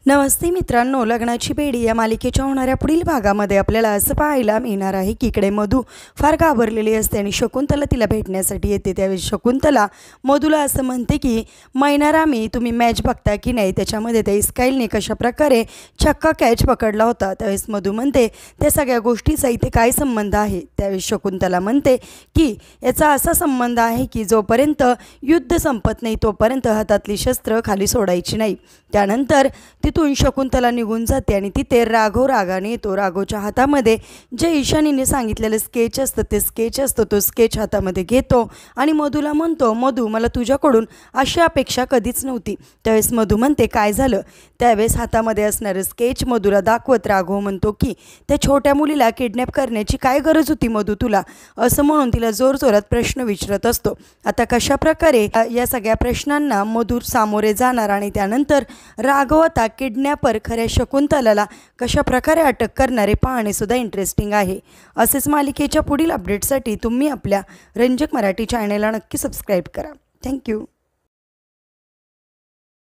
नमस्ते मित्रांनो, लग्नाची बेडी या मालिकेच्या होणाऱ्या पुढील भागामध्ये आपल्याला असं पाहायला मिळणार आहे की इकडे मधू फार घाबरलेली असते आणि शकुंतला तिला भेटण्यासाठी येते। त्यावेळी शकुंतला मधूला असं म्हणते की मैनारामी तुम्ही मॅच बघता की नाही, त्याच्यामध्ये त्या इस्काईलने कशाप्रकारे चक्का कॅच पकडला होता। त्यावेळेस मधू म्हणते त्या सगळ्या गोष्टीचा इथे काय संबंध आहे। त्यावेळी शकुंतला म्हणते की याचा असा संबंध आहे की जोपर्यंत युद्ध संपत नाही तोपर्यंत हातातली शस्त्र खाली सोडायची नाही। त्यानंतर तिथून शकुंतला निघून जाते आणि तिथे राघव रागाने येतो। राघवच्या हातामध्ये जे ईशानीने सांगितलेलं स्केच असतं ते स्केच असतं, तो स्केच हातामध्ये घेतो आणि मधूला म्हणतो, मधू मला तुझ्याकडून अशी अपेक्षा कधीच नव्हती। त्यावेळेस मधू म्हणते काय झालं। त्यावेळेस हातामध्ये असणारं स्केच मधूला दाखवत राघव म्हणतो की त्या छोट्या मुलीला किडनॅप करण्याची काय गरज होती मधू तुला, असं म्हणून तिला जोरजोरात प्रश्न विचारत असतो। आता कशाप्रकारे या सगळ्या प्रश्नांना मधू सामोरे जाणार आणि त्यानंतर राघव आता किडनॅपर खऱ्या शकुंतलाला कशाप्रकारे अटक करणारे पाहणे सुद्धा इंटरेस्टिंग आहे। असेच मालिकेच्या पुढील अपडेट्ससाठी तुम्ही आपल्या रंजक मराठी चॅनलला नक्की सबस्क्राईब करा। थँक्यू।